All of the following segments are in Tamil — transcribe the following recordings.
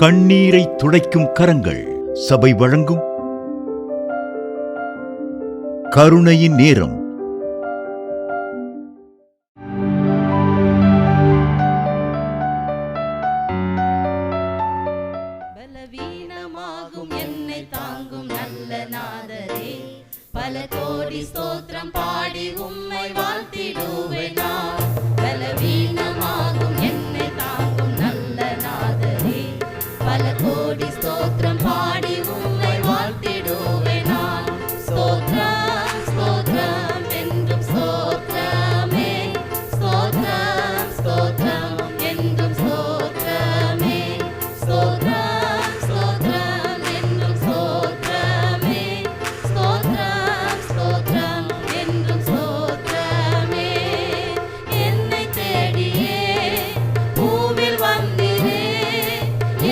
கண்ணீரை துடைக்கும் கரங்கள் சபை வழங்கும் கருணையின் நேரம். பலவீனமாகும் என்னை தாங்கும் நல்ல நாதரே, பல கோடி ஸ்தோத்திரம் பாடி உம்மை வாழ்த்திடுவேன் நான். பலவீனமாகும் என்னை தாங்கும் நல்ல நாதரே, பல கோடி ஸ்தோத்திரம் பாடி உம்மை வாழ்த்திடுவேன் நான். ஸ்தோத்திரம் ஸ்தோத்திரம் என்றும் ஸ்தோத்திரமே, ஸ்தோத்திரம் ஸ்தோத்திரம் என்றும் ஸ்தோத்திரமே, ஸ்தோத்திரம் ஸ்தோத்திரம் என்றும் ஸ்தோத்திரமே, ஸ்தோத்திரம் ஸ்தோத்திரம் என்றும் ஸ்தோத்திரமே. என்னை தேடியே பூவில் வந்திரே,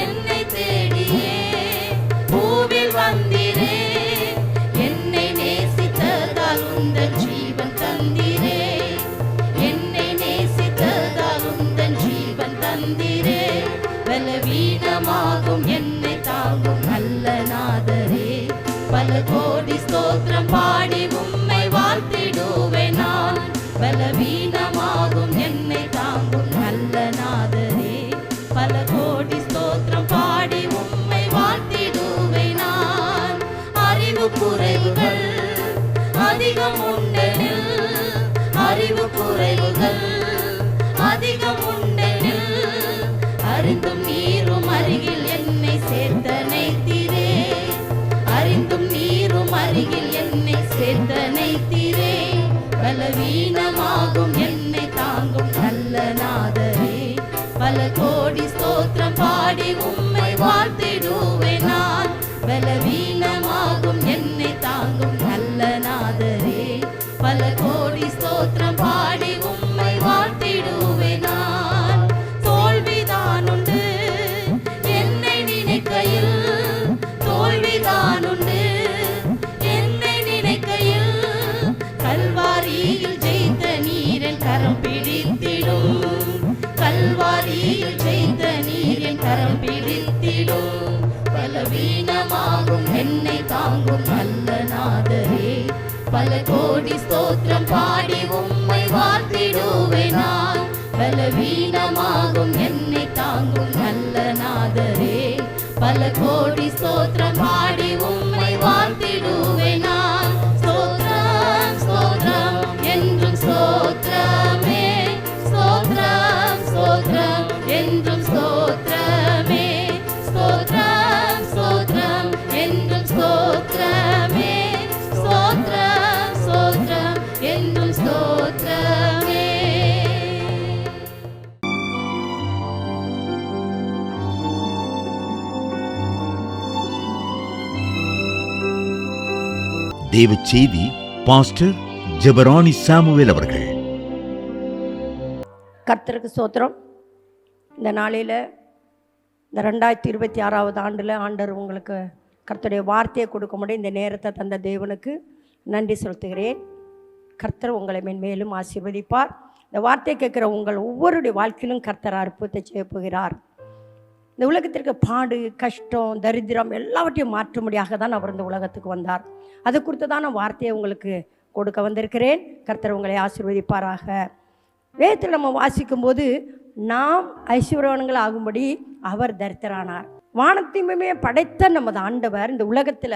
என்னை தேடியே பூவில் வந்திரே, என்னை நேசித்ததால் உந்தன் ஜீவன் தந்திரே, என்னை நேசித்ததால் உந்தன் ஜீவன் தந்திரே. பலவீனமாகும் என்னை தாங்கும் நல்ல நாதரே, பல கோடி ஸ்தோத்திரம் பாடி உம்மை வாழ்த்திடுவேன் நான். பலவீனமாகும் என்னை தாங்கும் நல்ல நாதரே, பல கோடி ஸ்தோத்திரம் பாடி உம்மை வாழ்த்திடுவேன் நான். அறிவு குறைவுகள் அதிகம் உண்டெனில், அறிவு குறைவுகள் அதிகம் உண்டெனில், அறிந்தும் நீரும் அருகில் என்னை சேர்த்தனைத்தீரே, அறிந்தும் நீரும் அருகில் என்னை சேர்த்தனைத்தீரே. பலவீனமாகும் என்னை தாங்கும் நல்ல நாதரே, பல கோடி ஸ்தோத்திரம் பாடி உம்மை வாழ்த்திடுவேன் நான். பலவீனமாகும் என்னை தாங்கும் நல்ல நாதரே, பல கோடி ஸ்தோத்திரம் பாடி உம்மை வாழ்த்திடுவேன் நான். தோல்விதான் உண்டு என்னை நினைக்கையில், தோல்விதான் உண்டு என்னை நினைக்கையில், கல்வாரியில் ஜெயித்த நீரின் கரம் பிடித்திடும், கல்வாரியில் ஜெயித்த நீரின் கரம் பிடித்திடும். பலவீனமாகும் என்னை தாங்கும் நல்ல நாதரே, பல கோடி ஸ்தோத்திரம் பாடி உம்மை வாழ்த்திடுவேன் நான். பலவீனமாகும் என்னை தாங்கும் நல்ல நாதரே, பல கோடி ஸ்தோத்திரம் பாடி உம்மை வாழ்த்திடுவேன் நான். ஸ்தோத்திரம் ஸ்தோத்திரம் என்றும் ஸ்தோத்திரமே, ஸ்தோத்திரம் ஸ்தோத்திரம் என்றும் ஸ்தோத்திரமே, ஸ்தோத்திரம் ஸ்தோத்திரம் என்றும் ஸ்தோத்திரமே, ஸ்தோத்திரம் ஸ்தோத்திரம் என்றும் ஸ்தோத்திரமே. தேவ செய்தி பாஸ்டர் ஜெபராணி சாமுவேல் அவர்கள். கர்த்தருக்கு ஸ்தோத்திரம். இந்த நாளில் இந்த 2026 ஆண்டில் ஆண்டவர் உங்களுக்கு கர்த்தருடைய வார்த்தையை கொடுக்க முடியும். இந்த நேரத்தை தந்த தேவனுக்கு நன்றி செலுத்துகிறேன். கர்த்தர் உங்களை மென்மேலும் ஆசீர்வதிப்பார். இந்த வார்த்தையை கேட்குற உங்கள் ஒவ்வொருடைய வாழ்க்கையிலும் கர்த்தர் அற்புதத்தை செய்ய போகிறார். இந்த உலகத்திற்கு பாடு, கஷ்டம், தரித்திரம் எல்லாவற்றையும் மாற்றும்படியாக தான் அவர் இந்த உலகத்துக்கு வந்தார். அது குறித்து தான் நான் வார்த்தையை உங்களுக்கு கொடுக்க வந்திருக்கிறேன். கர்த்தர் உங்களை ஆசீர்வதிப்பாராக. வேதத்தில் நம்ம வாசிக்கும்போது நாம் ஐஸ்வர்யவான்கள் ஆகும்படி அவர் தரித்திரனானார். வானத்தையுமே படைத்த நமது ஆண்டவர் இந்த உலகத்தில்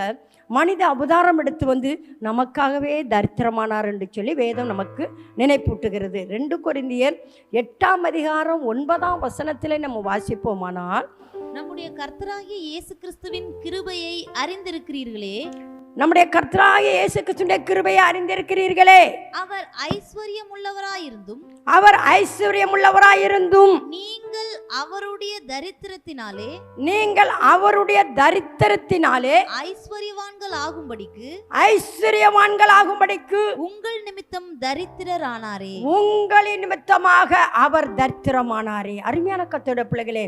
மனித அவதாரம் எடுத்து வந்து நமக்காகவே தரித்திரமானார் என்று சொல்லி வேதம் நமக்கு நினைப்பூட்டுகிறது. 2 கொரிந்தியர் 8 நம்ம வாசிப்போமானால், நம்முடைய கர்த்தராகிய இயேசு கிறிஸ்துவின் கிருபையை அறிந்திருக்கிறீர்களே, நம்முடைய கர்த்தராகிய இயேசு கிறிஸ்துவின் கிருபையை அறிந்திருக்கிறீர்களே, அவர் ஐஸ்வர்யமுள்ளவராயிருந்தும், அவர் ஐஸ்வர்யமுள்ளவராயிருந்தும், நீங்கள் அவருடைய தரித்திரத்தினாலே, நீங்கள் அவருடைய தரித்திரத்தினாலே ஐஸ்வர்யவான்கள் ஆகும்படிக்கு, ஐஸ்வர்யவான்கள் ஆகும்படிக்கு உங்கள் நிமித்தம் தரித்திரரானாரே, உங்களின் நிமித்தமாக அவர் தரித்திரமானாரே. அருமையான கர்த்தருடைய பிள்ளைகளே,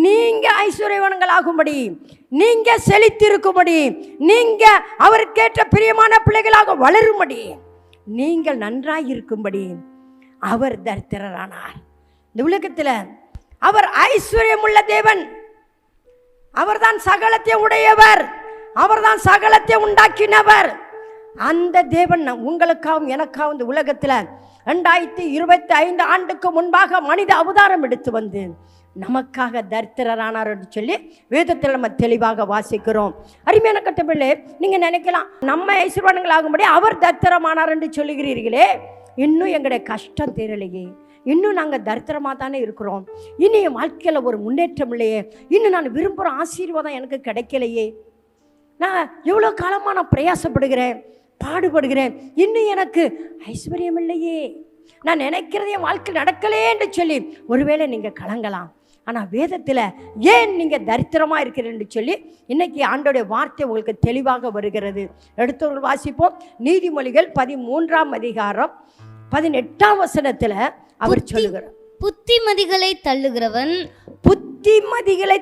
நீங்க ஐஸ்வர்யவான்கள் ஆகும்படி, நீங்க செழித்திருக்கும்படி, நீங்க அவருக்கேற்ற பிரியமான பிள்ளைகளாக வளரும்படி, நீங்கள் நன்றாய் இருக்கும்படி அவர் தரித்திரரானார். இந்த உலகத்தில் அவர் ஐஸ்வர்யமுள்ள தேவன். அவர்தான் சகலத்தை உடையவர், அவர்தான் சகலத்தை உண்டாக்கினவர். அந்த தேவன் உங்களுக்காகவும் எனக்காகவும் இந்த உலகத்துல 2025 ஆண்டுக்கு முன்பாக மனித அவதாரம் எடுத்து வந்து நமக்காக தரித்திரரானார் என்று சொல்லி வேதத்தில் நம்ம தெளிவாக வாசிக்கிறோம். அருமையான கட்டப்பிள்ளை, நீங்க நினைக்கலாம் நம்ம ஐஸ்வர்யவான்கள் ஆகும்படி அவர் தரித்திரமானார் என்று சொல்லுகிறீர்களே, இன்னும் எங்களுடைய கஷ்டம் தீரலையே, இன்னும் நாங்கள் தரித்திரமாக தானே இருக்கிறோம், இனி என் வாழ்க்கையில் ஒரு முன்னேற்றம் இல்லையே, இன்னும் நான் விரும்புகிற ஆசீர்வாதம் எனக்கு கிடைக்கலையே, நான் எவ்வளோ காலமாக நான் பிரயாசப்படுகிறேன், பாடுபடுகிறேன், இன்னும் எனக்கு ஐஸ்வர்யம் இல்லையே, நான் நினைக்கிறது என் வாழ்க்கை நடக்கலே என்று சொல்லி ஒருவேளை நீங்கள் கலங்கலாம். ஆனால் வேதத்தில் ஏன் நீங்கள் தரித்திரமாக இருக்கிறீன்னு சொல்லி இன்னைக்கு ஆண்டோடைய வார்த்தை உங்களுக்கு தெளிவாக வருகிறது. எடுத்தவர்கள் வாசிப்போம். நீதிமொழிகள் 13ஆம் அதிகாரம் 18ஆம் வசனத்தில் அவர் சொல்லுகிறார், புத்திமதிகளை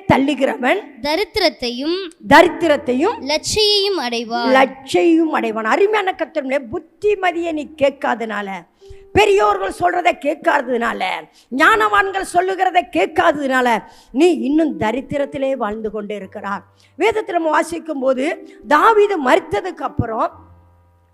தள்ளுகிறவன் தரித்திரத்தையும் லட்சையையும் அடைவான். அருமையான கர்த்தருடைய புத்திமதியை நீ கேட்காதனால, பெரியோர்கள் சொல்றதை கேட்காததுனால, ஞானவான்கள் சொல்லுகிறதை கேட்காததுனால நீ இன்னும் தரித்திரத்திலே வாழ்ந்து கொண்டே இருக்கிறார். வேதத்தில் நம்ம வாசிக்கும் போது தாவீது மரித்ததுக்கு அப்புறம்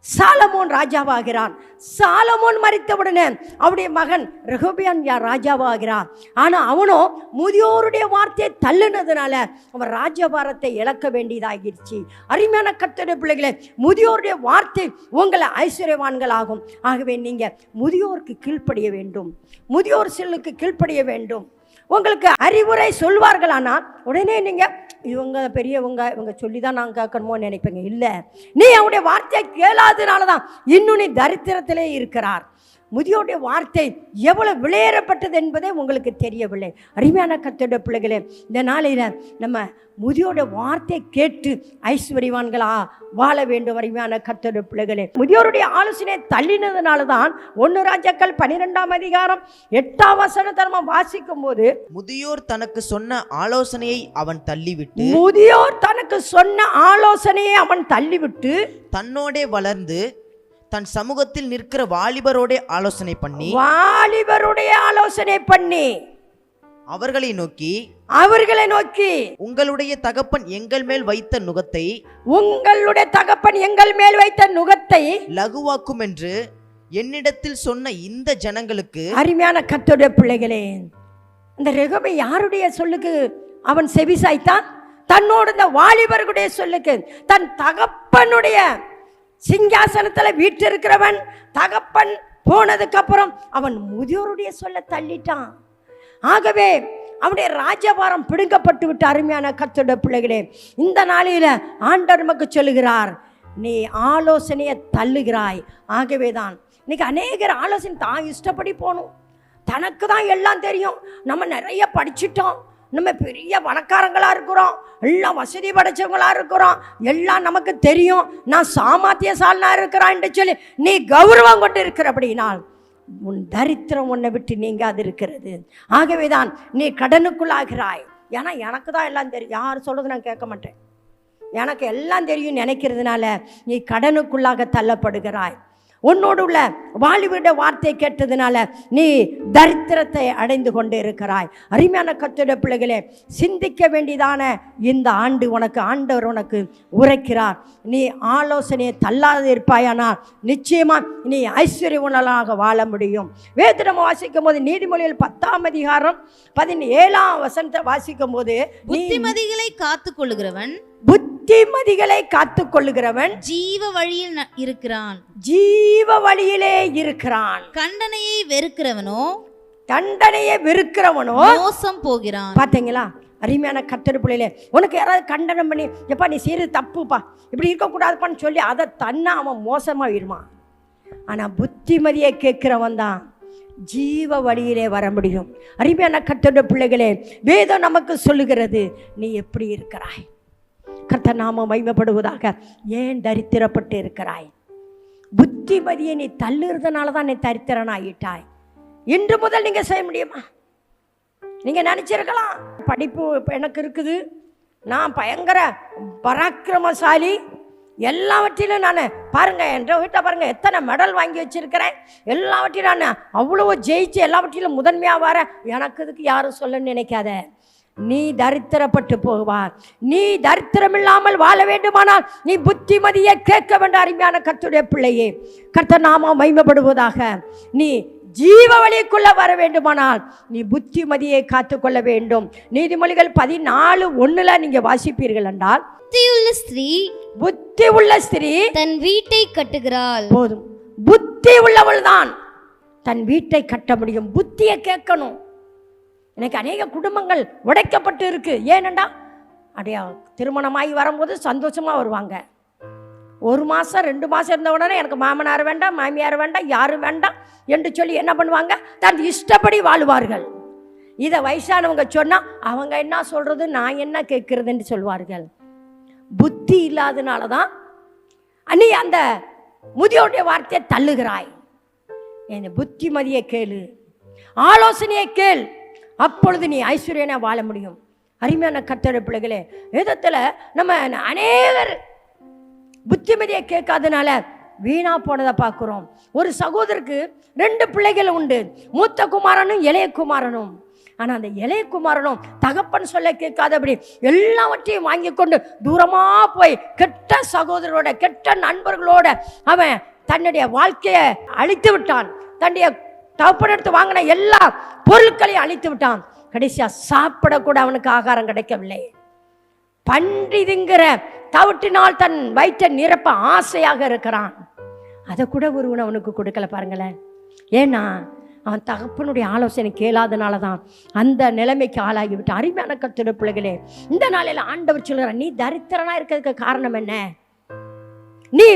சாலமோன் ராஜாவாகிறான். சாலமோன் மரித்தவுடனே அவருடைய மகன் ரெகொபெயாம் ராஜாவாகிறான். ஆனால் அவனும் முதியோருடைய வார்த்தையை தள்ளுனதுனால அவன் ராஜபாரத்தை இழக்க வேண்டியதாகிடுச்சு. அருமையான கர்த்தருடைய பிள்ளைகளே, முதியோருடைய வார்த்தை உங்களை ஐஸ்வர்யவான்கள் ஆகும். ஆகவே நீங்கள் முதியோருக்கு கீழ்ப்படிய வேண்டும், முதியோர் சொல்லுக்கு கீழ்ப்படிய வேண்டும். உங்களுக்கு அறிவுரை சொல்வார்களானால் உடனே நீங்கள் இவங்க பெரியவங்க, இவங்க சொல்லி தான் நான் கேட்கணுமோ நினைப்பீங்க. இல்லை, நீ அவருடைய வார்த்தையை கேளாதனால தான் இன்னும் நீ தரித்திரத்திலே இருக்கிறார். முதியோருடைய வார்த்தை எவ்வளவு விளையேறப்பட்டது என்பதே உங்களுக்கு தெரியவில்லை. அருமையான கர்த்தருடைய பிள்ளைகளே, இந்த நாளையில் நம்ம முதியோருடைய வார்த்தை கேட்டு ஐஸ்வர்யவான்களா வாழ வேண்டும். அருமையான கர்த்தருடைய பிள்ளைகளே, முதியோருடைய ஆலோசனை தள்ளினதுனால தான் 1 ராஜாக்கள் 12ஆம் அதிகாரம் 8ஆம் வசனத்தை நம்ம வாசிக்கும் போது, முதியோர் தனக்கு சொன்ன ஆலோசனையை அவன் தள்ளிவிட்டு தன்னோடே வளர்ந்து தன் சமூகத்தில் நிற்கிற வாலிபரோட ஆலோசனை பண்ணி அவர்களை நோக்கி உங்களுடைய தகப்பன் எங்கள் மேல் வைத்த நுகத்தை லகுவாக்கும் என்று என்னிடத்தில் சொன்ன இந்த ஜனங்களுக்கு. அருமையான கர்த்தருடைய பிள்ளைகளே, இந்த ரெகொபெயாம் யாருடைய சொல்லுக்கு அவன் செவிசாய்த்தான்? தன்னோடு இந்த வாலிபர்களுடைய சொல்லுக்கு. தன் தகப்பனுடைய சிங்காசனத்தில் வீற்றிருக்கிறவன் தகப்பன் போனதுக்கு அப்புறம் அவன் முதியோருடைய சொல்ல தள்ளிட்டான். ஆகவே அவனுடைய ராஜபாரம் பிடுங்கப்பட்டு விட்டு. அருமையான கர்த்தருடைய பிள்ளைகளே, இந்த நாளில் ஆண்டவர் நமக்கு சொல்லுகிறார், நீ ஆலோசனையை தள்ளுகிறாய். ஆகவே தான் இன்னைக்கு அநேகர் ஆலோசனை தான் இஷ்டப்படி போகணும், தனக்கு தான் எல்லாம் தெரியும், நம்ம நிறைய படிச்சுட்டோம், நம்ம பெரிய பணக்காரங்களாக இருக்கிறோம், எல்லாம் வசதி படைச்சவங்களாக இருக்கிறோம், எல்லாம் நமக்கு தெரியும், நான் சாமர்த்தியசாலியாக இருக்கிறான் என்று சொல்லி நீ கௌரவம் கொண்டு இருக்கிறபடினால் உன் தரித்திரம் உன்னை விட்டு நீங்காது இருக்கிறது. ஆகவே தான் நீ கடனுக்குள்ளாகிறாய். ஏன்னா எனக்கு தான் எல்லாம் தெரியும், யார் சொல்கிறது நான் கேட்க மாட்டேன், எனக்கு எல்லாம் தெரியும் நினைக்கிறதுனால நீ கடனுக்குள்ளாக தள்ளப்படுகிறாய். உன்னோடு உள்ள வாலிபருடைய வார்த்தையை கேட்டதுனால நீ தரித்திரத்தை அடைந்து கொண்டு இருக்கிறாய். அருமையான கர்த்தருடைய பிள்ளைகளே, சிந்திக்க வேண்டியதான இந்த ஆண்டு உனக்கு ஆண்டவர் உனக்கு உரைக்கிறார். நீ ஆலோசனையை தள்ளாது இருப்பாயானால் நிச்சயமா நீ ஐஸ்வர்யவானாக வாழ முடியும். வேதம் வாசிக்கும் போது நீதிமொழிகள் 10ஆம் அதிகாரம் 17ஆம் வசனத்தை வாசிக்கும் போது, புத்திமதிகளை காத்துக் கொள்ளுகிறவன் ஜீவ வழியிலே இருக்கிறான். தண்டனையை வெறுக்கிறவனோ மோசம் போகிறான். பாத்தீங்களா? அருமையான கர்த்தருடைய பிள்ளைகளே, உனக்கு யாராவது கண்டனம் பண்ணி எப்பா நீ செய்யறது தப்புப்பா, இப்படி இருக்கக்கூடாதுப்பான்னு சொல்லி அதை தன்னை அவன் மோசமா விடுவான். ஆனா புத்திமதியை கேட்கிறவன் தான் ஜீவ வழியிலே வர முடியும். அருமையான கர்த்தருடைய பிள்ளைகளே, வேதம் நமக்கு சொல்லுகிறது, நீ எப்படி இருக்கிறாய்? கர்த்தர் நாம மகிமைப்படுவதாக. ஏன் தரித்திரப்பட்டு இருக்கிறாய்? புத்திமதியை நீ தள்ளுறதுனால தான் நீ தரித்திரன் ஆகிட்டாய். இன்று முதல் நீங்க செய்ய முடியுமா? நீங்க நினைச்சிருக்கலாம், படிப்பு எனக்கு இருக்குது, நான் பயங்கர பராக்கிரமசாலி, எல்லாவற்றிலும் நான் பாருங்க என்ற வீட்டை பாருங்க எத்தனை மெடல் வாங்கி வச்சிருக்கிறேன், எல்லாவற்றிலும் நான் அவ்வளோ ஜெயிச்சு எல்லாவற்றிலும் முதன்மையாக வர, எனக்கு இதுக்கு யாரும் சொல்லணும்னு நினைக்காத. நீ தரித்திரப்பட்டு போவார். நீ தரித்திரம் இல்லாமல் வாழ வேண்டுமானால் நீ புத்திமதியை கேட்க வேண்ட அருமையான கர்த்தருடைய பிள்ளையே. கர்த்தர் நாமம் மகிமைப்படுவதாக. நீ ஜீவ வழிக்குள்ள வர வேண்டுமானால் நீ புத்திமதியை காத்துக்கொள்ள வேண்டும். நீதிமொழிகள் 14:1 நீங்க வாசிப்பீர்கள் என்றால், புத்தி உள்ள ஸ்திரீ தன் வீட்டை கட்டுகிறாள். போதும், புத்தி உள்ளவள் தான் தன் வீட்டை கட்ட முடியும். புத்தியை கேட்கணும். எனக்கு அநேக குடும்பங்கள் உடைக்கப்பட்டு இருக்கு. ஏனண்டா அடையா திருமணமாகி வரும்போது சந்தோஷமா வருவாங்க. 1 மாதம் 2 மாதம் இருந்த உடனே எனக்கு மாமனார் வேண்டாம், மாமியார் வேண்டாம், யாரும் வேண்டாம் என்று சொல்லி என்ன பண்ணுவாங்க, தன் இஷ்டப்படி வாழுவார்கள். இதை வயசானவங்க சொன்னா அவங்க என்ன சொல்றது, நான் என்ன கேட்கறதுன்னு சொல்வார்கள். புத்தி இல்லாதனால தான் நீ அந்த முதியோருடைய வார்த்தையை தள்ளுகிறாய். என் புத்திமதியை கேளு, ஆலோசனையை கேள், அப்பொழுது நீ ஐஸ்வர்யனா வாழ முடியும். அருமையான கர்த்தருடைய பிள்ளைகளே, வேதத்தில் நம்ம அநேகர் புத்திமதியை கேட்காதனால வீணா போனதை பார்க்குறோம். ஒரு சகோதரருக்கு 2 பிள்ளைகள் உண்டு, மூத்த குமாரனும் இளைய குமாரனும். ஆனால் அந்த இளைய குமாரனும் தகப்பன் சொல்ல கேட்காதபடி எல்லாவற்றையும் வாங்கி கொண்டு தூரமா போய் கெட்ட சகோதரோட கெட்ட நண்பர்களோட அவன் தன்னுடைய வாழ்க்கையை அழித்து விட்டான். தன்னுடைய தகப்பன் எடுத்து வாங்கின எல்லா பொருட்களையும் அழித்து விட்டான். கடைசியா சாப்பிடக்கூட அவனுக்கு ஆகாரம் கிடைக்கவில்லை. பன்றிதுங்கிற தவிட்டினால் தன் வயிற்றை நிரப்ப ஆசையாக இருக்கிறான். அதை கூட ஒருவன் அவனுக்கு கொடுக்கல பாருங்களேன். ஏன்னா அவன் தகப்பனுடைய ஆலோசனை கேளாதனால தான் அந்த நிலைமைக்கு ஆளாகிவிட்டான். அருமையான கர்த்தருடைய பிள்ளைகளே, இந்த நாளையில் ஆண்டவர் சொல்கிறார், நீ தரித்திரனா இருக்கிறதுக்கு காரணம் என்ன? நீ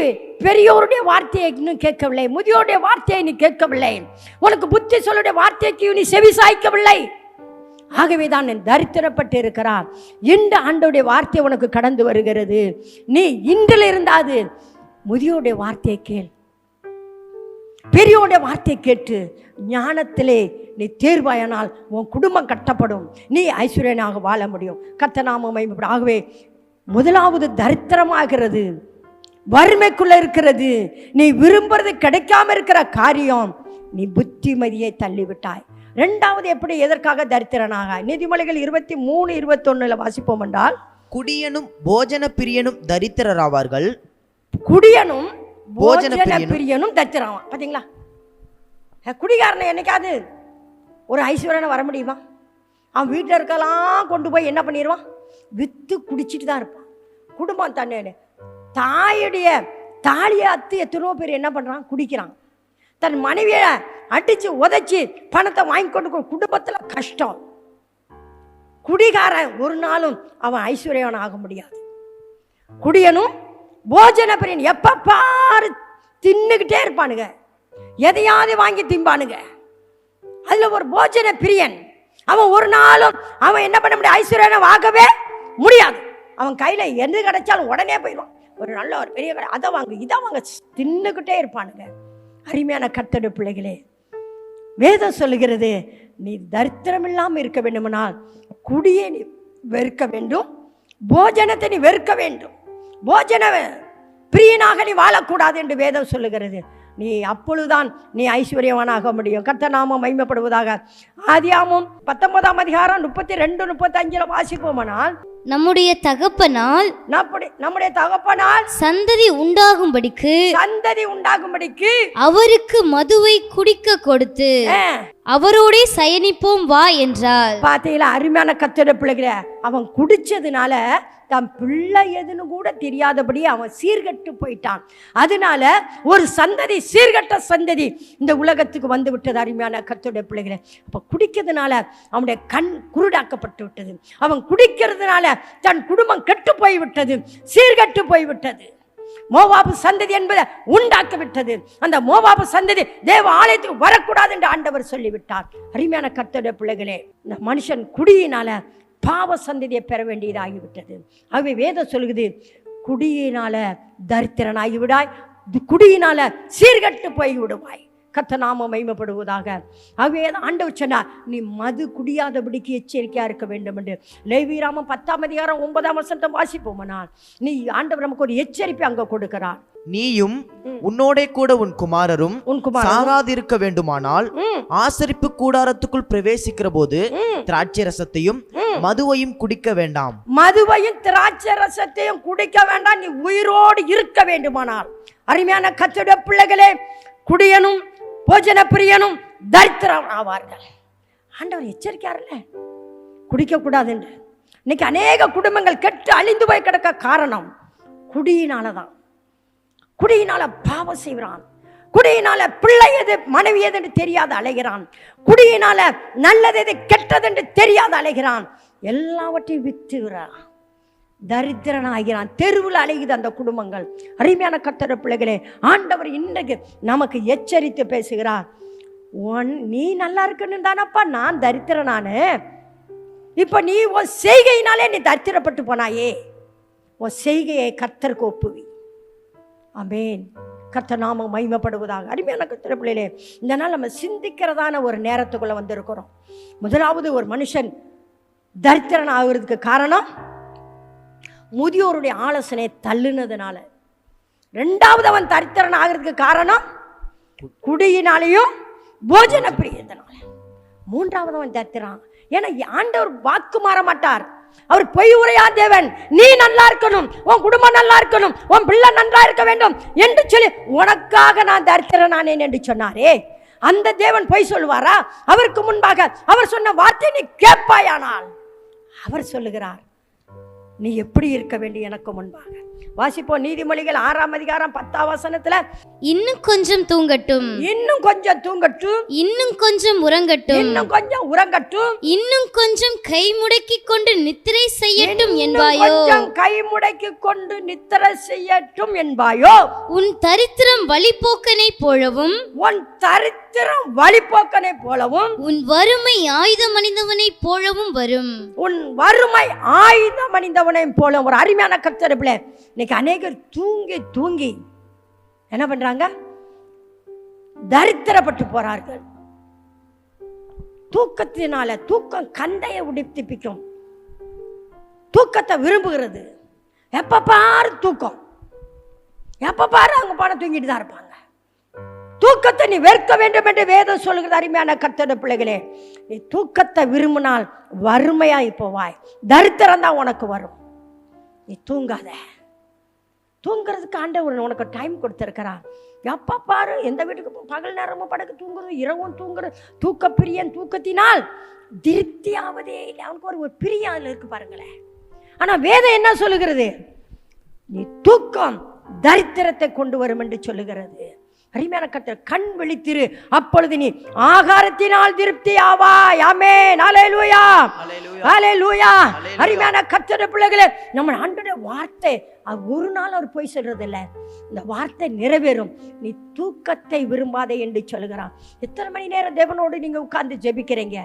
பெரியோருடைய வார்த்தையை இன்னும் கேட்கவில்லை, முதியோருடைய வார்த்தையை நீ கேட்கவில்லை, உனக்கு புத்தி சொல்லுடைய வார்த்தைக்கு நீ செவி சாய்க்கவில்லை. ஆகவேதான் என் தரித்திரப்பட்டு இருக்கிறார். இன்று ஆண்டோடைய வார்த்தை உனக்கு கடந்து வருகிறது. நீ இன்றில் இருந்தாது முதியோருடைய வார்த்தையை கேள், பெரியோருடைய வார்த்தையை கேட்டு ஞானத்திலே நீ தேர்வாயானால் உன் குடும்பம் கட்டப்படும், நீ ஐஸ்வர்யனாக வாழ முடியும். கர்த்தர் நாமம் மகிமைப்படும். ஆகவே முதலாவது தரித்திரமாகிறது, வறுமைக்குள்ள இருக்கிறது, நீ விரும்புறது கிடைக்காம இருக்கிற காரியம், நீ புத்திமதியை தள்ளிவிட்டாய். 2வது எப்படி எதற்காக தரித்திரனாக? நீதிமொழிகள் 23:21 வாசிப்போம் என்றால், குடியனும் போஜன பிரியனும் தரித்திரராவார்கள். குடியனும் போஜன பிரியனும் தரித்திரமா. பாத்தீங்களா, குடிகாரனை என்னைக்காவது ஒரு ஐஸ்வர்யனை வர முடியுமா? அவன் வீட்டில் இருக்கலாம் கொண்டு போய் என்ன பண்ணிடுவான், வித்து குடிச்சிட்டு தான் இருப்பான். குடும்பம் தன்னை தாயுடைய தாலியை அத்து எத்தனோ பேர் என்ன பண்றான், குடிக்கிறான். தன் மனைவியை அடிச்சு உதைச்சி பணத்தை வாங்கி கொண்டு குடும்பத்தில் கஷ்டம். குடிகாரன் ஒரு நாளும் அவன் ஐஸ்வர்யவன் ஆக முடியாது. குடியனும் போஜன பிரியன் எப்ப பாரு தின்னுகிட்டே இருப்பானுங்க, எதையாவது வாங்கி திம்பானுங்க. அதுல ஒரு போஜன பிரியன் அவன் ஒரு நாளும் அவன் என்ன பண்ண முடியும், ஐஸ்வர்யனை வாங்கவே முடியாது. அவன் கையில எது கிடைச்சாலும் உடனே போயிடுவான். ஒரு நல்ல ஒரு பெரிய கடை, அதை வாங்க இதை வாங்க, தின்னுக்கிட்டே இருப்பானுங்க. அருமையான கர்த்தருடைய பிள்ளைகளே, வேதம் சொல்லுகிறது, நீ தரித்திரம் இல்லாமல் இருக்க வேண்டுமானால் குடியை நீ வெறுக்க வேண்டும், போஜனத்தை நீ வெறுக்க வேண்டும், போஜன பிரியனாக நீ வாழக்கூடாது என்று வேதம் சொல்லுகிறது. நீ அப்பொழுதுதான் நீ ஐஸ்வர்யவானாக முடியும். கர்த்தர் நாமம் மகிமைப்படுவதாக. ஆதியாகமம் 19:32-35 வாசிப்போமானால், நம்முடைய தகப்பனால் சந்ததி உண்டாகும்படிக்கு அவருக்கு மதுவை குடிக்க கொடுத்து அவரோட சயனிப்போம் வா என்றார். பாத்தீங்களா, அருமையான கர்த்தருடைய பிள்ளைகளே, அவன் குடிச்சதுனால தன் பிள்ளை எதுன்னு கூட தெரியாதபடி அவன் சீர்கட்டு போயிட்டான். அதனால ஒரு சந்ததி, சீர்கட்ட சந்ததி இந்த உலகத்துக்கு வந்து விட்டது. அருமையான கர்த்தருடைய பிள்ளைகளே, அப்ப குடிக்கிறதுனால அவனுடைய கண் குருடாக்கப்பட்டு விட்டது. அவன் குடிக்கிறதுனால தன் குடும்பம் கெட்டு போய்விட்டது, சீர்கட்டு போய்விட்டது. மோவாபு சந்ததி என்பதை உண்டாக்கி விட்டது. அந்த மோவாபு சந்ததி தேவ ஆலயத்துக்கு வரக்கூடாது என்று ஆண்டவர் சொல்லிவிட்டார். அருமையான கர்த்தருடைய பிள்ளைகளே, இந்த மனுஷன் குடியினால பாவ சந்ததியை பெற வேண்டியதாகிவிட்டது. ஆகவே வேதம் சொல்லுகிறது, குடியினால தரித்திரனாகி விடாய், குடியினால சீர்கட்டு போய் விடுவாய். கர்த்தர் நாமம் மகிமைப்படுவதாக. ஆகவே ஆண்டவர் சொன்னார், நீ மது குடியாதபடிக்கு எச்சரிக்கையா இருக்க வேண்டும் என்று. லேவியராகமம் 10:9 வாசிப்போமானால், நீ ஆண்டவர் நமக்கு ஒரு எச்சரிப்பை அங்க கொடுக்கிறார். நீயும் உன்னோட கூட உன் குமாரரும் சாகாதிருக்க வேண்டுமானால் ஆசரிப்பு கூடாரத்துக்குள் பிரவேசிக்கிற போது திராட்சை ரசத்தையும் மதுவையும் குடிக்க வேண்டாம். மதுவையும் திராட்சை ரசத்தையும் குடிக்க வேண்டாம், நீ உயிரோடு இருக்க வேண்டுமானால். அருமையான கர்த்தருடைய பிள்ளைகளே, குடியனும் போஜன பிரியனும் தரித்திரம் ஆவார்கள். ஆண்டவர் எச்சரிக்காருல்ல, குடிக்க கூடாது என்று. இன்னைக்கு அநேக குடும்பங்கள் கெட்டு அழிந்து போய் கிடக்க காரணம் குடியினாலதான். குடியினால பாவம் செய்கிறான், குடியினால பிள்ளை எது மனைவி எது என்று தெரியாத அலைகிறான், குடியினால நல்லது எது கெட்டது என்று தெரியாத அலைகிறான், எல்லாவற்றையும் வித்துகிறான், தரித்திரன் ஆகிறான், தெருவில் அலையுது அந்த குடும்பங்கள். அருமையான கர்த்தருடைய பிள்ளைகளே, ஆண்டவர் இன்றைக்கு நமக்கு எச்சரித்து பேசுகிறார். நீ நல்லா இருக்குன்னு தானப்பா நான் தரித்திரனானு, இப்ப நீ உன் செய்கையினாலே நீ தரித்திரப்பட்டு போனாயே, உன் செய்கையை கர்த்தருக்கு ஒப்புவி. ஆமென். கர்த்தர் நாமம் மகிமைப்படுவதாக. அருமையான கர்த்தருடைய பிள்ளைகளே, இந்த நாள் நம்ம சிந்திக்கிறதான ஒரு நேரத்துக்குள்ள வந்திருக்கிறோம். முதலாவது, ஒரு மனுஷன் தரித்திரன் ஆகுறதுக்கு காரணம் முதியோருடைய ஆலோசனை தள்ளுனதுனால. ரெண்டாவது, அவன் தரித்திரன் ஆகிறதுக்கு காரணம் குடியினாலேயும் போஜன பிரியத்தினால. மூன்றாவது, அவன் தரித்திரன். ஏன்னா ஆண்டவர் வாக்கு மாற மாட்டார், அவர் பொய் உரையா தேவன். நீ நல்லா இருக்கணும், உன் குடும்பம் நல்லா இருக்கணும், உன் பிள்ளை நன்றா இருக்க வேண்டும் என்று சொல்லி உனக்காக நான் தரித்திரனானேன் என்று சொன்னாரே, அந்த தேவன் பொய் சொல்லுவாரா? அவருக்கு முன்பாக அவர் சொன்ன வார்த்தை நீ கேட்பாயானால் அவர் சொல்லுகிறார், நீ எப்படி இருக்க வேண்டும் எனக்கு முன்பாக. வாசிப்போம் நீதிமொழிகள் 6ஆம் அதிகாரம் 10ஆம் வசனத்துல, இன்னும் கொஞ்சம் தூங்கட்டும், இன்னும் கொஞ்சம் தூங்கட்டும், இன்னும் கொஞ்சம் உறங்கட்டும், இன்னும் கொஞ்சம் உறங்கட்டும், இன்னும் கொஞ்சம் கை முடக்கி கொண்டு நித்திரை செய்யட்டும் என்பாயோ, கொஞ்சம் கை முடக்கி கொண்டு நித்திரை செய்யட்டும் என்பாயோ. உன் தரித்திரம் வழிபோக்கனை போலவும், உன் தரித்திரம் வழிபோக்கனை போலவும், உன் வறுமை ஆயுதம் அணிந்தவனை போலவும் வரும். உன் வறுமை ஆயுதம் அணிந்தவனை போல. ஒரு அருமையான கர்த்தருடைய பிள்ளை, இன்னைக்கு அநேகர் தூங்கி தூங்கி என்ன பண்றாங்க? தரித்திரப்பட்டு போறார்கள். தூக்கத்தினால தூக்கம் கந்தையை உடிப்பிக்கும், தூக்கத்தை விரும்புகிறது. எப்ப பாரு தூக்கம், எப்ப பாரு அவங்க பாடம் தூங்கிட்டு தான் இருப்பாங்க. தூக்கத்தை நீ வெறுக்க வேண்டும் என்று வேதம் சொல்கிறது. அருமையான கர்த்தருடைய பிள்ளைகளே, நீ தூக்கத்தை விரும்பினால் வறுமையாய் போவாய், தரித்திரம் தான் உனக்கு வரும். நீ தூங்காத. தூங்குறதுக்கு ஆண்டவர் உனக்கு டைம் கொடுத்திருக்கிறார். எப்ப பாரு எந்த வீட்டுக்கு பகல் நேரமும் படுக்க தூங்குறது, இரவும் தூங்குறது. தூக்க பிரியன் தூக்கத்தினால் திருப்தியாவதே இல்லை. அவனுக்கு ஒரு பிரியம் அதுல இருக்கு பாருங்களேன். ஆனா வேதம் என்ன சொல்லுகிறது? நீ தூக்கம் தரித்திரத்தை கொண்டு வரும் என்று சொல்லுகிறது. அருமையான கர்த்தர், கண் விழித்திரு, அப்பொழுது நீ ஆகாரத்தினால் திருப்தி ஆவாய். ஆமென். ஹல்லேலூயா, ஹல்லேலூயா. அருமையான கர்த்தருடைய பிள்ளைகளே, நம்ம ஆண்டவருடைய வார்த்தை அது ஒரு நாள் அவர் போய் சொல்றது இல்லை. இந்த வார்த்தை நிறைவேறும். நீ தூக்கத்தை விரும்பாதே என்று சொல்லுகிறான். எத்தனை மணி நேரம் தேவனோடு நீங்க உட்கார்ந்து ஜெபிக்கிறீங்க?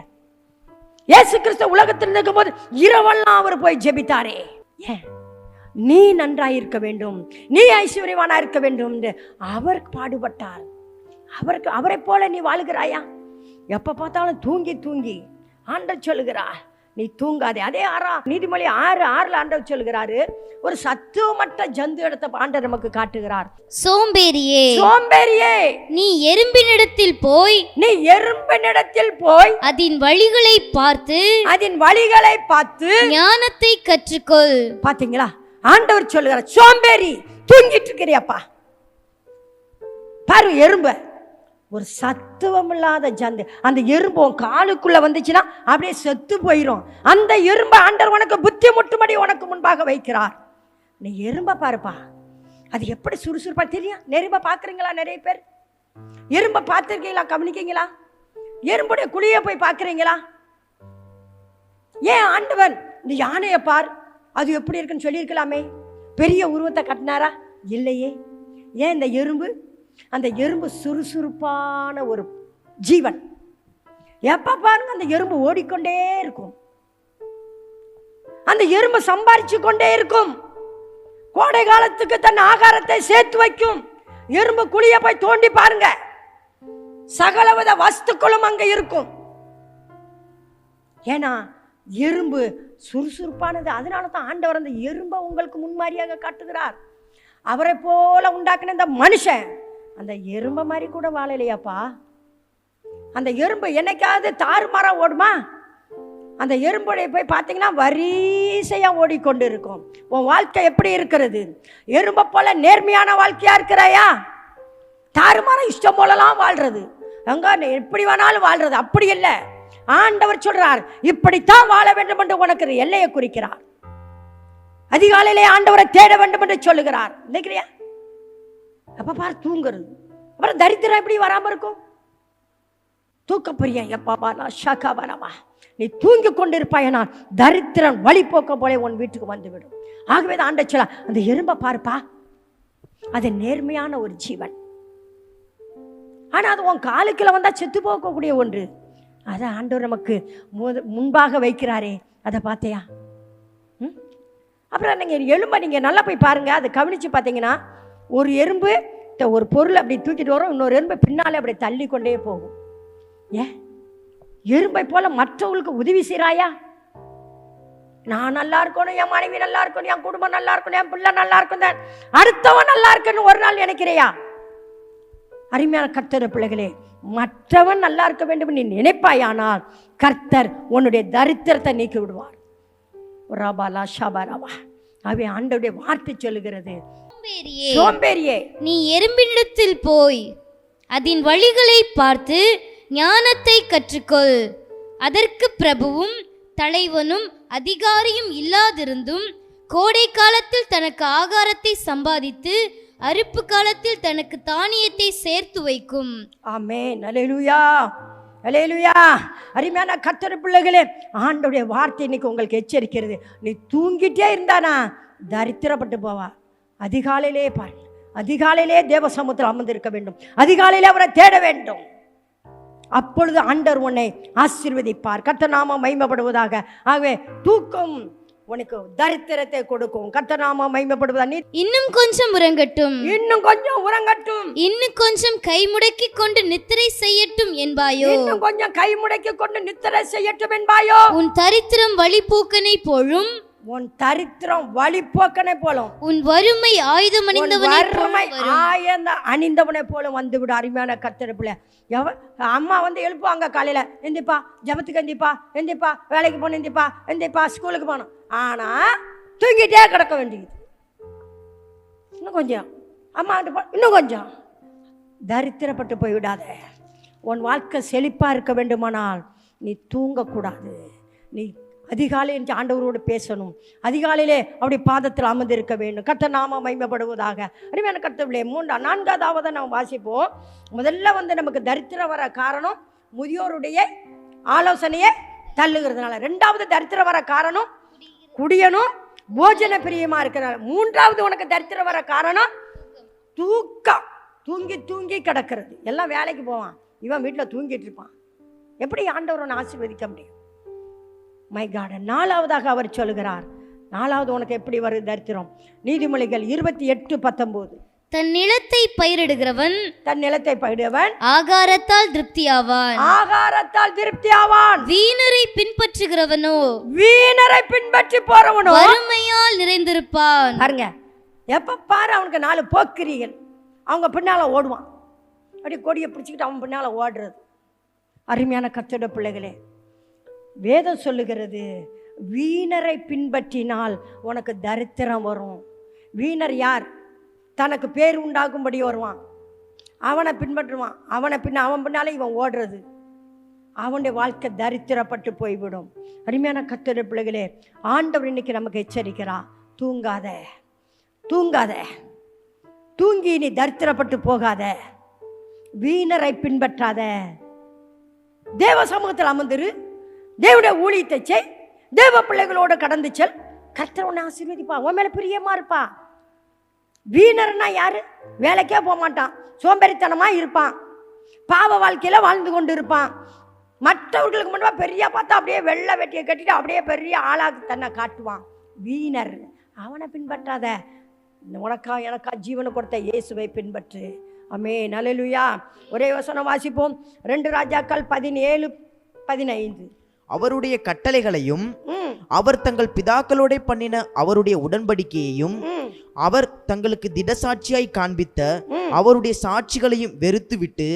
இயேசு கிறிஸ்து உலகத்தில் இருக்கும் போது இரவெல்லாம் அவர் போய் ஜெபித்தாரே. ஏன்? நீ நன்றாயிருக்க வேண்டும், நீ ஐஸ்வர்யவானா இருக்க வேண்டும் என்று அவர் பாடுபட்டார். அவரை போல நீ வாழுகிறாயா? எப்ப பார்த்தாலும் தூங்கி தூங்கி. ஆண்டவர் சொல்லுகிறார், நீ தூங்காதே. அதே நீதிமொழி 6:6 ஆண்டவர் சொல்லுகிறாரு, ஒரு சத்துவமற்ற ஜந்து இடத்தை ஆண்டவர் நமக்கு காட்டுகிறார். சோம்பேறியே, சோம்பேறியே, நீ எறும்பினிடத்தில் போய், நீ எறும்பினிடத்தில் போய் அதன் வழிகளை பார்த்து, அதன் வழிகளை பார்த்து ஞானத்தை கற்றுக்கொள். பாத்தீங்களா? ஆண்டவர் சொல்லுகிறார், சோம்பேறி தூங்கிட்டு இருக்கிறியாப்பா. பாரு எறும்ப, ஒரு சத்துவம் இல்லாத ஜந்து. அந்த எறும்பு காலுக்குள்ள வந்துச்சுன்னா அப்படியே செத்து போயிடும். அந்த எறும்பை ஆண்டவர் உனக்கு புத்தி முட்டும்படி உனக்கு முன்பாக வைக்கிறார். நீ எறும்ப பாருப்பா, அது எப்படி சுறுசுறுப்பா தெரியும். எறும்ப பாக்குறீங்களா? நிறைய பேர் எறும்ப பார்த்திருக்கீங்களா? கவனிக்கீங்களா? எறும்புடைய குழிய போய் பார்க்குறீங்களா? ஏன் ஆண்டவன் இந்த யானையை பார், அது எப்படி இருக்குன்னு சொல்லியிருக்கலாமே. பெரிய உருவத்தை கட்டினாரா? இல்லையே. ஏன் இந்த எறும்பு? அந்த எறும்பு சுறுசுறுப்பான ஒரு ஜீவன். எப்ப பாருங்க அந்த எறும்பு ஓடிக்கொண்டே இருக்கும். அந்த எறும்பு சம்பாரிச்சு கொண்டே இருக்கும். கோடை காலத்துக்கு தன் ஆகாரத்தை சேர்த்து வைக்கும். எறும்பு குழிய போய் தோண்டி பாருங்க, சகலவித வஸ்துக்களும் அங்க இருக்கும். ஏன்னா எறும்பு சுறுசுறுப்பானது. அதனால தான் ஆண்டவர் அந்த எறும்பை உங்களுக்கு முன்மாதிரியாக காட்டுகிறார். அவரை போல உண்டாக்குன இந்த மனுஷன் அந்த எறும்ப மாதிரி கூட வாழலையாப்பா. அந்த எறும்பு என்னைக்காவது தாறுமாறா ஓடுமா? அந்த எறும்புடைய போய் பார்த்தீங்கன்னா வரிசையாக ஓடிக்கொண்டு இருக்கும். உன் வாழ்க்கை எப்படி இருக்கிறது? எறும்பை போல நேர்மையான வாழ்க்கையா இருக்கிறாயா? தாறுமாற இஷ்டம் போலலாம் வாழ்றது, அங்க எப்படி வேணாலும் வாழ்றது அப்படி இல்லை. ஆண்டவர் சொல்றார், இப்படித்தான் வாழ வேண்டும் என்று உனக்கு எல்லையை குறிக்கிறார். அதிகாலையிலே ஆண்டவரை தேட வேண்டும் என்று சொல்லுகிறார். நினைக்கிறியா? அப்ப பாரு தூங்குறது. அப்புறம் தரித்திரம் எப்படி வராம இருக்கும்? தூக்கப்பிரியா எப்பா ஷாக்காபரமா, நீ தூங்கி கொண்டிருப்பாயனால் தரித்திரம் வழி போக்க போல உன் வீட்டுக்கு வந்துவிடும். ஆகவே தான் ஆண்டவர் சொல்ல, அந்த எறும்பை பாருப்பா, அது நேர்மையான ஒரு ஜீவன். ஆனா அது உன் காலுக்குள்ள வந்தா செத்து போகக்கூடிய ஒன்று. அதை ஆண்டவர் நமக்கு முன்பாக வைக்கிறாரே, அதை பார்த்தையா? அப்புறம் நீங்கள் எலும்பை நீங்கள் நல்லா போய் பாருங்க. அதை கவனித்து பார்த்தீங்கன்னா, ஒரு எறும்பு ஒரு பொருள் அப்படி தூக்கிட்டு வரும், இன்னொரு எறும்பை பின்னாலே அப்படி தள்ளி கொண்டே போகும். ஏன் எறும்பை போல மற்றவங்களுக்கு உதவி செய்கிறாயா? நான் நல்லா இருக்கணும், என் மனைவி நல்லா இருக்கணும், என் குடும்பம் நல்லா இருக்கணும், என் பிள்ளை நல்லா இருக்கணும், அடுத்தவன் நல்லா இருக்குன்னு ஒரு நாள் நினைக்கிறியா? அருமையான கர்த்தர் பிள்ளைகளே, மற்றவன் நல்லா இருக்க வேண்டும் நீ நினைப்பாயானால் கர்த்தர் உன்னுடைய தரித்திரத்தை நீக்கி விடுவார். அவை ஆண்டவருடைய வார்த்தை சொல்லுகிறது, சோம்பேறியே நீ எறும்பினிடத்தில் போய் அதன் வழிகளை பார்த்து ஞானத்தை கற்றுக்கொள். அதற்கு பிரபுவும் தலைவனும் அதிகாரியும் இல்லாதிருந்தும் கோடை காலத்தில் தனக்கு ஆகாரத்தை சம்பாதித்து அறுப்பு காலத்தில் தனக்கு தானியத்தை சேர்த்து வைக்கும். ஆமென். அல்லேலூயா, அல்லேலூயா. அருமையான கர்த்தர் பிள்ளைகளே, ஆண்டவருடைய வார்த்தை இன்னைக்கு உங்களுக்கு எச்சரிக்கிறது. நீ தூங்கிட்டே இருந்தானா தரித்திரப்பட்டு போவா. அதிகாலையிலே பாரு, அதிகாலையிலே தேவ சமூகத்தில் அமர்ந்திருக்க வேண்டும், அதிகாலையிலே அவரை தேட வேண்டும். அப்பொழுது ஆண்டவர் உன்னை ஆசீர்வதிப்பார். கர்த்தர் நாமம் மகிமைப்படுவதாக. ஆகவே தூக்கம் உனக்கு தரித்திரத்தை கொடுக்கும். கர்த்தர் நாமம் மகிமைப்படுவதா. நீ இன்னும் கொஞ்சம் உறங்கட்டும், இன்னும் கொஞ்சம் உறங்கட்டும், இன்னும் கொஞ்சம் கை முடக்கி கொண்டு நித்திரை செய்யட்டும் என்பாயோ, இன்னும் கொஞ்சம் கை முடக்கி கொண்டு நித்திரை செய்யட்டும் என்பாயோ. உன் தரித்திரம் வழிபோக்கனை போலும், உன் தரித்திரம் வழிபோக்கனை போலும், உன் வறுமை ஆயுதம் அணிந்தவனை போல வந்து விட. அருமையான கர்த்தர் பிள்ளை, அம்மா வந்து எழுப்புவாங்க காலையில, எந்திப்பா ஜபத்துக்கு, எந்திப்பா எந்திப்பா வேலைக்கு போகணும், எந்திப்பா எந்திப்பா ஸ்கூலுக்கு போகணும். ஆனா தூங்கிட்டே கிடக்க வேண்டியது. இன்னும் கொஞ்சம் அம்மா இன்னும் கொஞ்சம். தரித்திரப்பட்டு போய்விடாத. உன் வாழ்க்கை செழிப்பா இருக்க வேண்டுமானால் நீ தூங்கக்கூடாது. நீ அதிகாலை என்று ஆண்டவரோடு பேசணும். அதிகாலையிலே அப்படி பாதத்தில் அமர்ந்திருக்க வேண்டும். கர்த்தர் நாம மகிமைப்படுவதாக. அருமையான கர்த்தர்களே, நான்காவதை நாம் வாசிப்போம். முதல்ல வந்து நமக்கு தரித்திரம் வர காரணம் முதியோருடைய ஆலோசனையை தள்ளுகிறதுனால. ரெண்டாவது தரித்திரம் வர காரணம் குடியனும் போஜன பிரியமா இருக்கிறார். மூன்றாவது உனக்கு தரித்திரம் வர காரணம் தூக்கம். தூங்கி தூங்கி கிடக்கிறது. எல்லாம் வேலைக்கு போவான், இவன் வீட்டில் தூங்கிட்டு இருப்பான். எப்படி ஆண்டவரை ஆசீர்வதிக்க முடியும்? My God. நாலாவதாக அவர் சொல்லுகிறார், நாலாவது உனக்கு எப்படி வருது தரித்திரம்? நீதிமொழிகள் 28:19. தன் நிலத்தை பயிரிடுகிறவன் ஆகாரத்தால் திருப்தியாவான், ஆகாரத்தால் திருப்தியாவான். வீணரை பின்பற்றுகிறவனோ, வீணரை பின்பற்றி போறவனோ வறுமையால் நிறைந்திருப்பான். பாருங்க, எப்ப பாரு அவனுக்கு 4 போக்கிரிகள் அவங்க பின்னால ஓடுவான். அப்படி கொடியை பிடிச்சிக்கிட்டு அவன் பின்னால ஓடுறது. அருமையான கர்த்தருடைய பிள்ளைகளே, வேதம் சொல்லுகிறது, வீணரை பின்பற்றினால் உனக்கு தரித்திரம் வரும். வீணர் யார்? தனக்கு பேர் உண்டாகும்படி வருவான், அவனை பின்பற்றுவான், அவன் பின்னாலே இவன் ஓடுறது. அவனுடைய வாழ்க்கை தரித்திரப்பட்டு போய்விடும். அருமையான கர்த்தருடைய பிள்ளைகளே, ஆண்டவர் இன்னைக்கு நமக்கு எச்சரிக்கிறா, தூங்காத, தூங்காத, தூங்கி நீ தரித்திரப்பட்டு போகாத, வீணரை பின்பற்றாத. தேவ சமூகத்தில் அமர்ந்திரு, தேவனுடைய ஊழியத்தை செய், தேவ பிள்ளைகளோட கடந்து செல். கர்த்தர் உன்னை ஆசீர்வதிப்பா, உன் மேல பிரியமா இருப்பா. வீணர்னா யாரு? வேலைக்கே போக மாட்டான், சோம்பேறித்தனமா இருப்பான், பாவ வாழ்க்கையில வாழ்ந்து கொண்டு இருப்பான். மற்றவர்களுக்கு முன்னாடி பெரிய பார்த்தா அப்படியே வெள்ளை வெட்டியை கட்டிட்டு அப்படியே பெரிய ஆளாக தன்னை காட்டுவான். வீணர், அவனை பின்பற்றாத. உனக்கா எனக்கா ஜீவனை கொடுத்த இயேசுவை பின்பற்று. ஆமென், அல்லேலூயா. ஒரே வசனம் வாசிப்போம். 2 ராஜாக்கள் 17:15. அவருடைய கட்டளைகளையும் அவர் தங்கள் பிதாக்களோட பண்ணின அவருடைய உடன்படிக்கையையும் அவர் தங்களுக்கு திடசாட்சியாய் காண்பித்த அவருடைய சாட்சிகளையும் வெறுத்து விட்டு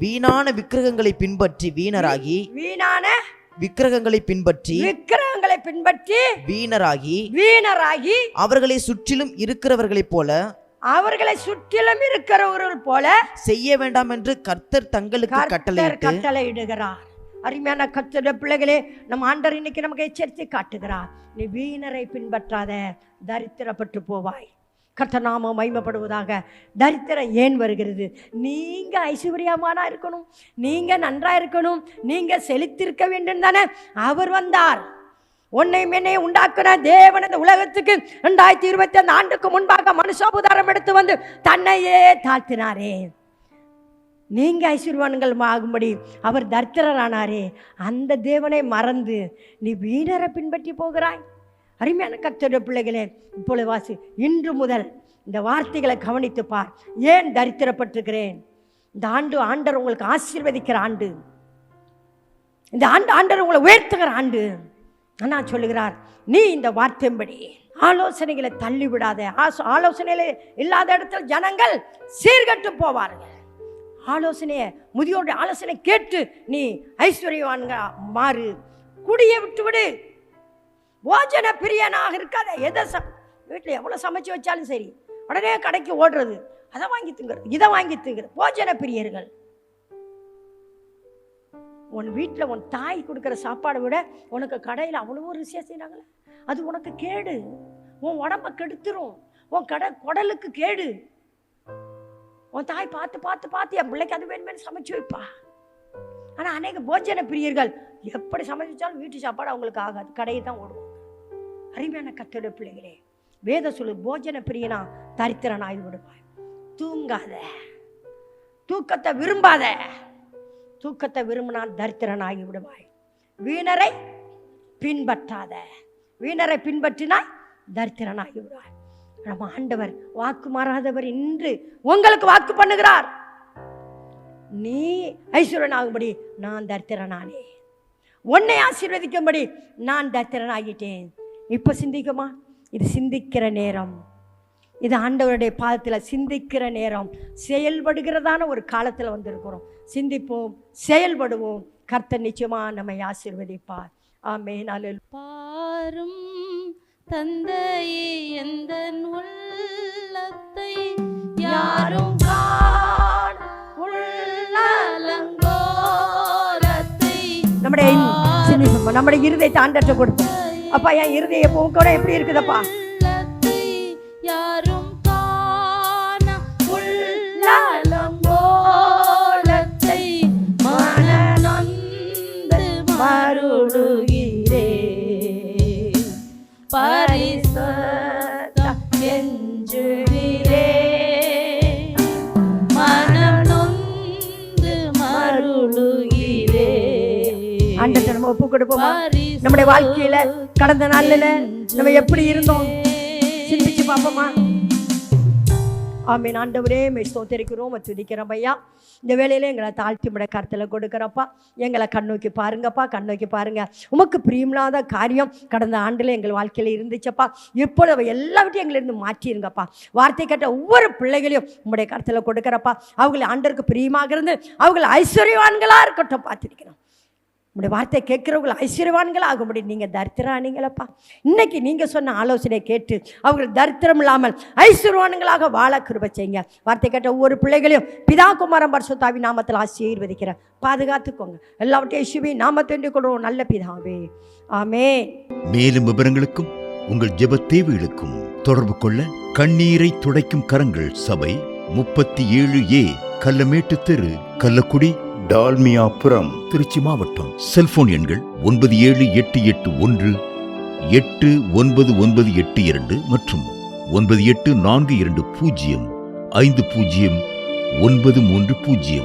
வீணான விக்கிரகங்களை பின்பற்றி வீணராகி, வீணான விக்கிரகங்களை பின்பற்றி வீணராகி அவர்களை சுற்றிலும் இருக்கிறவர்களைப் போல செய்ய வேண்டாம் என்று கர்த்தர் தங்களுக்கு கட்டளையிடுகிறார். அருமையான கர்த்தருடைய பிள்ளைகளே, நம்ம ஆண்டவர் இன்னைக்கு நமக்கு எச்சரித்து காட்டுகிறார். நீ வீணரை பின்பற்றாத, தரித்திரப்பட்டு போவாய். கர்த்தர் நாம மகிமைப்படுவதாக. தரித்திரம் ஏன் வருகிறது? நீங்க ஐஸ்வர்யமானா இருக்கணும், நீங்க நன்றா இருக்கணும், நீங்க செழித்திருக்க வேண்டும் தானே அவர் வந்தார். உன்னை மென்னை உண்டாக்குன தேவன் இந்த உலகத்துக்கு 2025 ஆண்டுக்கு முன்பாக மனுஷாவதாரம் எடுத்து வந்து தன்னையே தாழ்த்தினாரே. நீங்க ஐஸ்வர்யவான்கள் ஆகும்படி அவர் தரித்திரரானாரே. அந்த தேவனை மறந்து நீ வீணரை பின்பற்றி போகிறாய். அருமையான கர்த்தருடைய பிள்ளைகளே, இப்பொழுது வாசி, இன்று முதல் இந்த வார்த்தைகளை கவனித்து பார். ஏன் தரித்திரப்பட்டிருக்கிறேன்? இந்த ஆண்டு ஆண்டவர் உங்களுக்கு ஆசீர்வதிக்கிற ஆண்டு. இந்த ஆண்டு ஆண்டவர் உங்களை உயர்த்துகிற ஆண்டு. நான் சொல்லுகிறார், நீ இந்த வார்த்தையின்படி ஆலோசனைகளை தள்ளி விடாத. ஆலோசனையில இல்லாத இடத்துல ஜனங்கள் சீர்கட்டு போவார்கள். ஆலோசனைய முதியோருடைய ஆலோசனை கேட்டு நீ ஐஸ்வர்யவான்க மாறு. குடியை விட்டு விடு. போஜன பிரியனாக இருக்காத. எதை வீட்டில் எவ்வளோ சமைச்சு வச்சாலும் சரி, உடனே கடைக்கு ஓடுறது, அதை வாங்கி திங்கிறது, இதை வாங்கி திங்கிறது. போஜன பிரியர்கள். உன் வீட்டில் உன் தாய் கொடுக்குற சாப்பாடை விட உனக்கு கடையில் அவ்வளவோ ருசியாக செய்கிறாங்களே, அது உனக்கு கேடு. உன் உடம்ப கெடுத்துரும். உன் குடலுக்கு கேடு. உன் தாய் பார்த்து பார்த்து பார்த்து என் பிள்ளைக்கு அது வேணுமேனு சமைச்சு வைப்பா. ஆனால் அநேக போஜன பிரியர்கள் எப்படி சமைச்சாலும் வீட்டு சாப்பாடு அவங்களுக்கு ஆகாது, கடையை தான் ஓடுவாங்க. அருமையான கர்த்தருடைய பிள்ளைகளே, வேத சொல்லு, போஜன பிரியனா தரித்திரன் ஆகி விடுவாய். தூங்காத, தூக்கத்தை விரும்பாத. தூக்கத்தை விரும்பினா தரித்திரன் ஆகி விடுவாய். வீணரை பின்பற்றாத. வீணரை பின்பற்றினாய் தரித்திரன் ஆகி விடுவாய். நம்ம ஆண்டவர் வாக்கு மாறாதவர் இன்று உங்களுக்கு வாக்கு பண்ணுகிறார். நீ ஐஸ்வர்யன் ஆகும்படி நான் தரித்திரனானே. உன்னை ஆசீர்வதிக்கும்படி நான் தரித்திரன் ஆகிட்டேன். இப்ப சிந்திக்குமா? இது சிந்திக்கிற நேரம். இது ஆண்டவருடைய பாதத்தில் சிந்திக்கிற நேரம். செயல்படுகிறதான ஒரு காலத்தில் வந்திருக்கிறோம். சிந்திப்போம், செயல்படுவோம். கர்த்தர் நிச்சயமா நம்மை ஆசீர்வதிப்பார். ஆமென். பாரும் தந்தையே, எந்தன் உள்ளத்தை யாரும் நம்முடைய இருதயத்தை ஆண்டவர்ட்ட கொடுப்போம். அப்பா, என் இருதய போக்கோட எப்படி இருக்குதப்பா? யாரும் காண உள்ளலங்கோலத்தை மனநொந்து மருளுகிறே. பரிசுத்தம் என்றுகிறே. மனம் நொந்து மருளுகிறே. ஆண்டவர்ட்ட நம்ம ஒப்பு கொடுப்போமா? நம்முடைய வாழ்க்கையில கடந்த நாள்ல நம்ம எப்படி இருந்தோம் சிந்திச்சு பார்ப்போமா? ஆமென். ஆண்டவரே, ஸ்தோத்திரிக்கிறோம், துதிக்கிறோம் ஐயா. இந்த வேலையில எங்களை தாழ்த்தி முட கருத்தில் கொடுக்குறப்பா. எங்களை கண்ணோக்கி பாருங்கப்பா, கண்ணோக்கி பாருங்க. உமக்கு பிரியமில்லாத காரியம் கடந்த ஆண்டுல எங்கள் வாழ்க்கையில இருந்துச்சப்பா. இப்பொழுது எல்லாவற்றையும் எங்களிருந்து மாற்றிருங்கப்பா. வார்த்தை கேட்ட ஒவ்வொரு பிள்ளைகளையும் உங்களுடைய கருத்தில் கொடுக்குறப்பா. அவங்களை ஆண்டவருக்கு பிரியமாக இருந்து அவங்களை ஐஸ்வர்யவான்களா இருக்கட்டும் பார்த்துருக்கிறோம். உங்களுடைய வார்த்தை கேட்கிறவங்களை ஐஸ்வர்யவான்கள் ஆகும்படி நீங்கள் தரித்திரானீங்களப்பா. இன்னைக்கு நீங்கள் சொன்ன ஆலோசனை கேட்டு அவர்கள் தரித்திரம் இல்லாமல் ஐஸ்வர்யவான்களாக வாழ கிருபை செய்யுங்க. வார்த்தை கேட்ட ஒவ்வொரு பிள்ளைகளையும் பிதா குமாரன் பரிசுத்தாவி நாமத்தில் ஆசீர்வதிக்கிறேன். பாதுகாத்துக்கோங்க. எல்லாவற்றையும் இயேசுவின் நாமத்தில் கொடுவோம் நல்ல பிதாவே. ஆமென். மேலும் விவரங்களுக்கும் உங்கள் ஜெப தேவைகளுக்கும் தொடர்பு கொள்ள கண்ணீரை துடைக்கும் கரங்கள் சபை 37A கல்லமேட்டு தெரு, கள்ளக்குடி, டால்மியாபுரம், திருச்சி மாவட்டம். செல்போன் எண்கள் 9778189982 மற்றும் 9842050930.